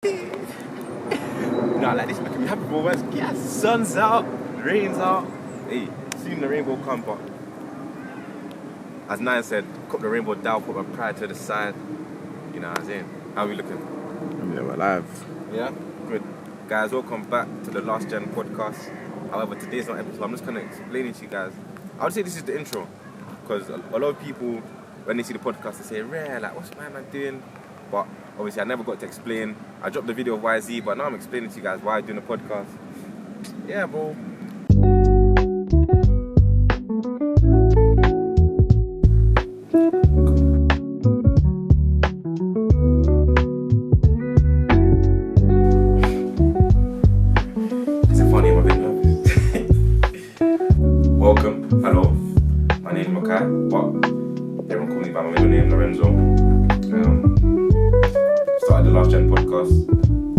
Nah, like this making me happy, bro. Yeah, sun's out, rain's out. Hey, soon the rainbow come, but as Nine said, cut the rainbow down, put my pride to the side. You know what I'm saying? How are we looking? I'm alive. Yeah? Good. Guys, welcome back to the Last Gen podcast. However, today's not episode. I'm just kind of explaining to you guys. I would say this is the intro. Because a lot of people, when they see the podcast, they say, rare, like, what's my man doing? But obviously, I never got to explain. I dropped the video of YZ, but now I'm explaining to you guys why I'm doing a podcast. Yeah, bro. Is it funny? I'm a bit nervous. Welcome. Hello. My name is Makai, but everyone calls me by my middle name, Lorenzo. Started the Last Gen podcast,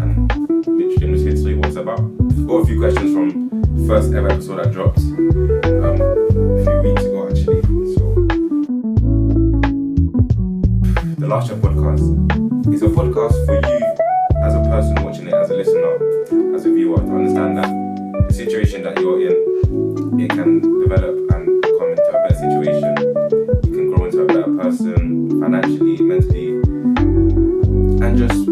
and literally I'm just here to tell you what it's about. Got a few questions from the first ever episode I dropped a few weeks ago, actually. So, the Last Gen podcast is a podcast for you as a person watching it, as a listener, as a viewer, to understand that the situation that you're in, it can develop and come into a better situation. You can grow into a better person, financially, mentally, and just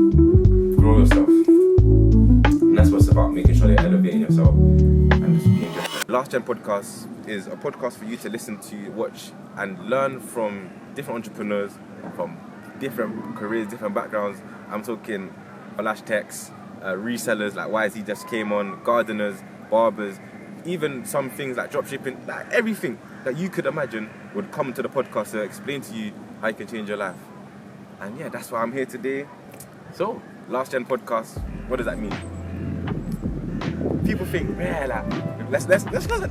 grow yourself. And that's what it's about, making sure you're elevating yourself and just being different. Last Gen podcast is a podcast for you to listen to, watch, and learn from different entrepreneurs, from different careers, different backgrounds. I'm talking Olash techs, resellers like YZ just came on, gardeners, barbers, even some things like dropshipping, like everything that you could imagine would come to the podcast to explain to you how you can change your life. And yeah, that's why I'm here today. So, Last Gen podcast, what does that mean? People think, man, like, let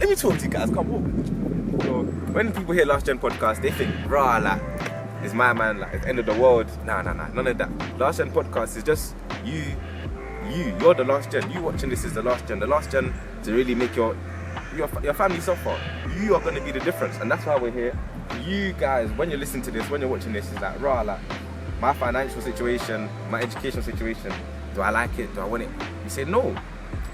me talk to you guys, come on. So, when people hear Last Gen podcast, they think, rah, like, it's my man, like, it's the end of the world. Nah, none of that. Last Gen podcast is just you're the Last Gen. You watching this is the Last Gen. The Last Gen to really make your family suffer. You are going to be the difference, and that's why we're here. You guys, when you're listening to this, when you're watching this, it's like, rah, like, my financial situation, my educational situation, do I like it? Do I want it? You say no.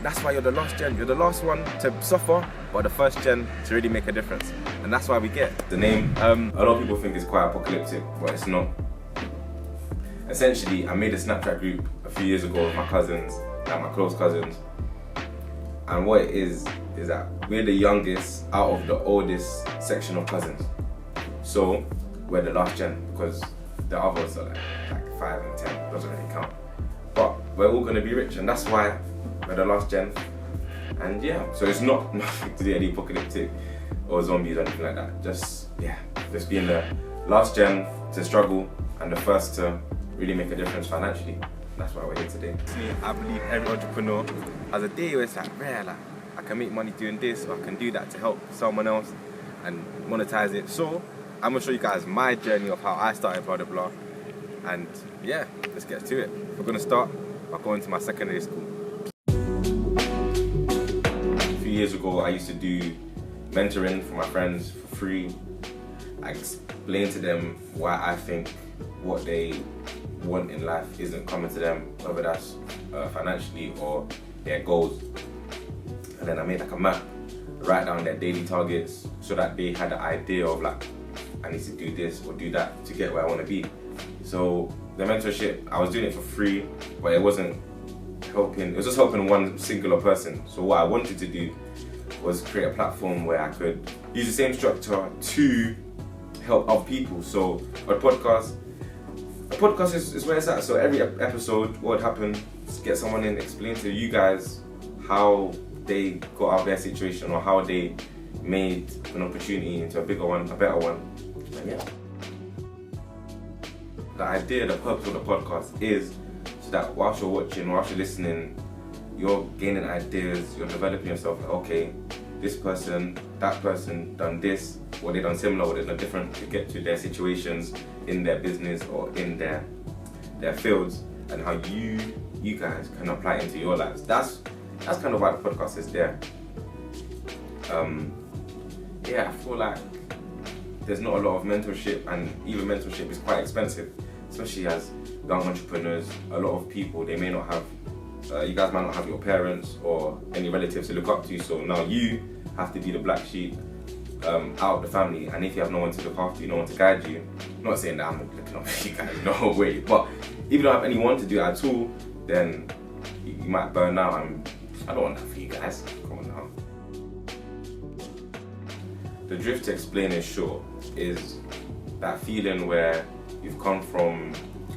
That's why you're the Last Gen. You're the last one to suffer, but the first gen to really make a difference. And that's why we get the name. A lot of people think it's quite apocalyptic, but it's not. Essentially, I made a Snapchat group a few years ago with my cousins, like my close cousins. And what it is that we're the youngest out of the oldest section of cousins. So, we're the Last Gen, because the others are like 5 and 10, doesn't really count. But we're all gonna be rich, and that's why we're the Last Gen. And yeah, so it's not nothing to do any apocalyptic or zombies or anything like that. Just being the Last Gen to struggle and the first to really make a difference financially. That's why we're here today. I believe every entrepreneur has a day where it's like, rare, like, I can make money doing this, or I can do that to help someone else and monetize it. So I'm gonna show you guys my journey of how I started blah blah blah. And yeah, let's get to it. We're gonna start by going to my secondary school. A few years ago, I used to do mentoring for my friends for free. I explain to them why I think what they want in life isn't coming to them, whether that's financially or their goals. And then I made like a map, write down their daily targets so that they had an idea of like, I need to do this or do that to get where I want to be. So the mentorship, I was doing it for free, but it wasn't helping, it was just helping one singular person. So what I wanted to do was create a platform where I could use the same structure to help other people. So a podcast is where it's at. So every episode, what would happen, just get someone in, explain to you guys how they got out of their situation or how they made an opportunity into a bigger one, a better one. And yeah. The idea, the purpose of the podcast is so that whilst you're watching, whilst you're listening, you're gaining ideas, you're developing yourself. Like, okay, this person, that person done this, or they done similar, or they done different to get to their situations in their business or in their fields, and how you guys can apply it into your lives. That's kind of why the podcast is there. I feel like there's not a lot of mentorship, and even mentorship is quite expensive, especially as young entrepreneurs, a lot of people, they may not have, you guys might not have your parents or any relatives to look up to, so now you have to be the black sheep out of the family, and if you have no one to look after you, no one to guide you, I'm not saying that I'm looking up to you guys, no way, but if you don't have anyone to do it at all, then you might burn out, and I don't want that for you guys. Come on now. The drift, to explain in short, is that feeling where you've come from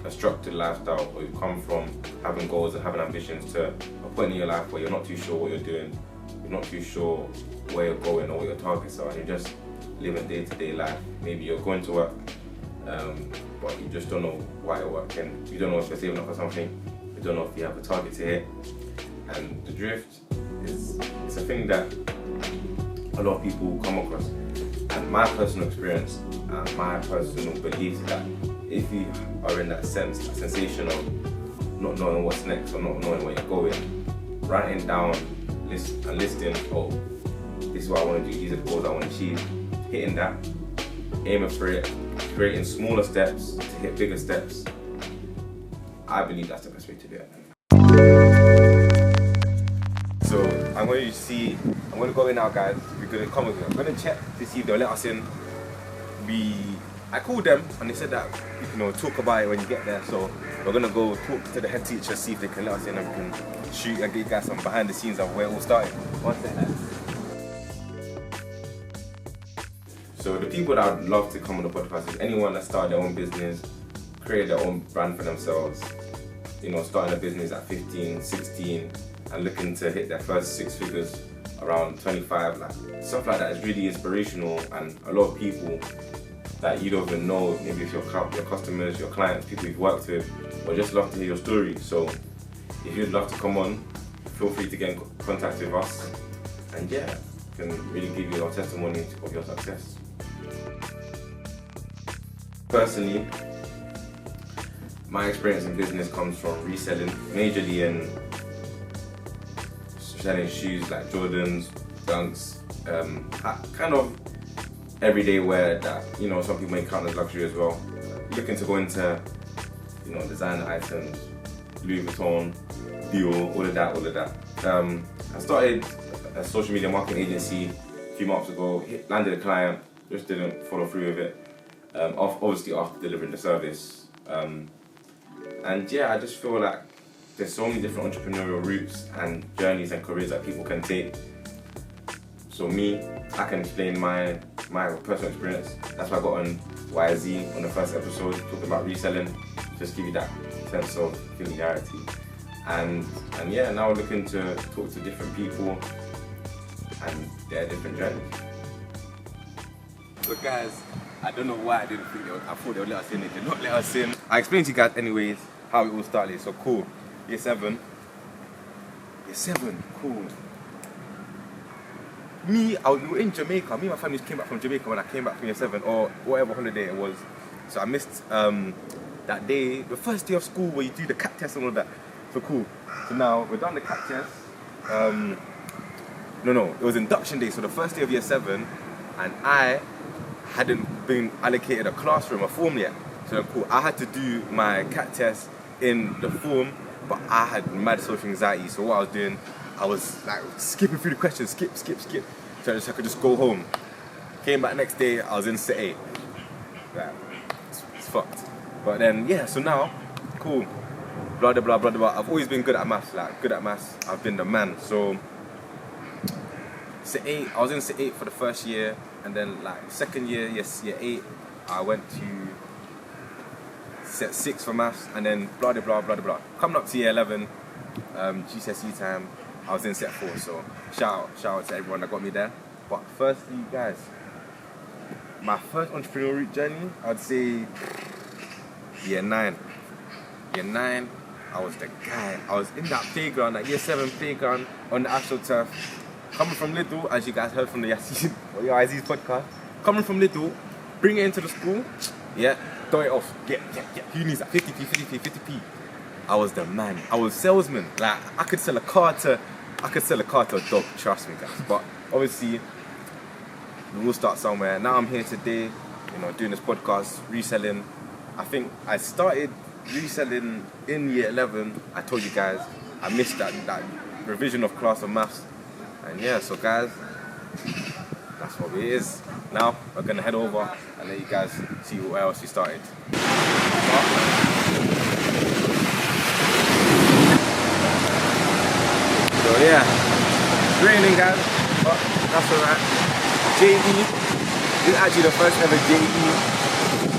a structured lifestyle, or you've come from having goals and having ambitions to a point in your life where you're not too sure what you're doing, you're not too sure where you're going or what your targets are, and you're just living day-to-day life. Maybe you're going to work, but you just don't know why you're working. You don't know if you're saving up for something. You don't know if you have a target to hit. And the drift it's a thing that a lot of people come across. And my personal experience and my personal belief is that if you are in that sense, that sensation of not knowing what's next or not knowing where you're going, writing down and listing, oh, this is what I want to do, these are the goals I want to achieve, hitting that, aiming for it, creating smaller steps to hit bigger steps, I believe that's the best way to do it. So I'm going to go in now, guys. We're going to come with me. I'm going to check to see if they'll let us in. I called them and they said that, talk about it when you get there. So we're going to go talk to the head teacher, see if they can let us in, and we can shoot and get you guys some behind the scenes of where it all started. One second. So the people that I'd love to come on the podcast is anyone that started their own business, created their own brand for themselves, starting a business at 15, 16, and looking to hit their first 6 figures around 25, stuff like that is really inspirational, and a lot of people that you don't even know, maybe if your customers, your clients, people you've worked with, would just love to hear your story. So if you'd love to come on, feel free to get in contact with us, and yeah, can really give you a testimony of your success. Personally, my experience in business comes from reselling, majorly in selling shoes like Jordans, Dunks, kind of everyday wear that some people may count as luxury as well. Looking to go into designer items, Louis Vuitton, Dior, all of that. I started a social media marketing agency a few months ago. Landed a client, just didn't follow through with it. Obviously after delivering the service, and yeah, I just feel like there's so many different entrepreneurial routes and journeys and careers that people can take. So I can explain my personal experience. That's why I got on YZ on the first episode, talking about reselling, just give you that sense of familiarity. And yeah, now we're looking to talk to different people and their different journeys. So guys, I don't know why I didn't think I thought they would let us in. They did not let us in. I explained to you guys anyways how it all started. So cool. Year 7, cool. We were in Jamaica. Me and my family came back from Jamaica when I came back from year 7 or whatever holiday it was. So I missed that day, the first day of school where you do the CAT test and all that. So cool. So now we're done the CAT test. It was induction day. So the first day of year 7, and I hadn't been allocated a classroom, a form yet. So cool. I had to do my CAT test in the form, but I had mad social anxiety. So what I was doing, I was like skipping through the questions, skip. So I could just go home. Came back next day, I was in Set 8. Like, it's fucked. But then, yeah, so now, cool. Blah, blah, blah, blah. I've always been good at maths, I've been the man. So, Set 8, I was in Set 8 for the first year. And then, second year, year 8, I went to Set 6 for maths. And then, blah, blah, blah, blah. Coming up to year 11, GCSE time, I was in Set 4, so shout out to everyone that got me there. But firstly, guys, my first entrepreneurial journey, I'd say year 9. Year 9, I was the guy. I was in that playground, that year 7 playground on the AstroTurf. Coming from Little, as you guys heard from the Yasin or your Aziz podcast, coming from Little, bring it into the school, yeah, throw it off, get. Who needs that? 50p. I was the man. I was salesman. I could sell a car to a dog. Trust me, guys. But obviously, we will start somewhere. Now I'm here today, doing this podcast, reselling. I think I started reselling in year 11. I told you guys I missed that revision of class of maths, and yeah, so guys, that's what it is. Now we're gonna head over and let you guys see where else we started. So yeah, it's raining guys, but that's alright. JE, this is actually the first ever JE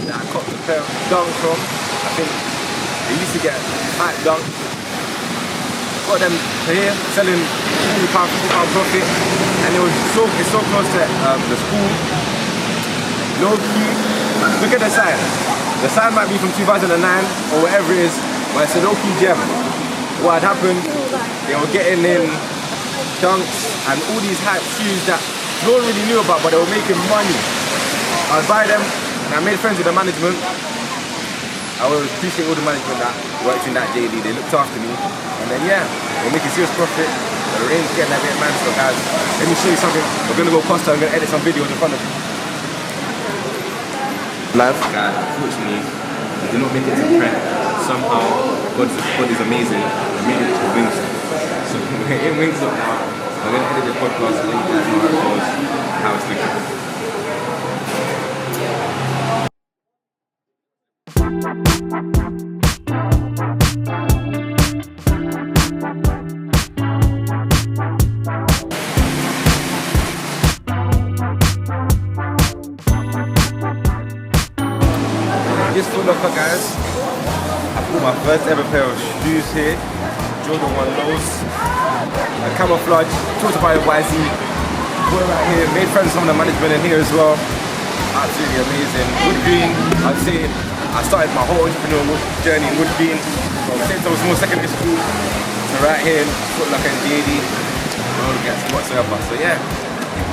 that I copped a pair of dunks from. I think they used to get high dunks. Got them here, selling £40 profit, and it's so close to the school. Low key, look at the sign. The sign might be from 2009 or whatever it is, but it's a low key gem. What had happened, they were getting in dunks and all these hype shoes that no one really knew about, but they were making money. I was buying them and I made friends with the management. I always appreciate all the management that works in that JD. They looked after me, and then yeah, we're making serious profit. The rain's getting a bit mad, so guys, let me show you something. We're gonna go Costa. I'm gonna edit some videos in front of you. Live. Guys, unfortunately, we did not make it to prep. Somehow, God is amazing. We made it to Wingstop. So we're in Wingstop now. I'm gonna edit the podcast and let you guys know how it goes, how it's looking. Just Foot Locker guys, I bought my first ever pair of shoes here, Jordan 1 Lows, camouflage, talked about it YZ, bought it right here, made friends with some of the management in here as well, absolutely amazing. Wood Green, I'd say I started my whole entrepreneurial journey in Wood Green, from since I was more secondary school to right here in Foot Locker and DAD, no regrets whatsoever. So yeah,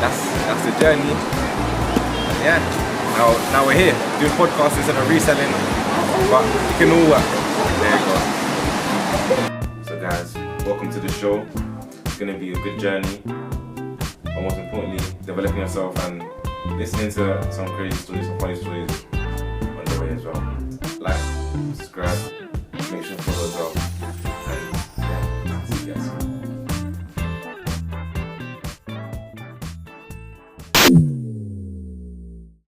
that's the journey, and yeah. Now we're here doing podcasts instead of reselling, but it can all work. There you go. So guys, welcome to the show. It's gonna be a good journey, but most importantly, developing yourself and listening to some crazy stories, some funny stories on the way as well. Like, subscribe.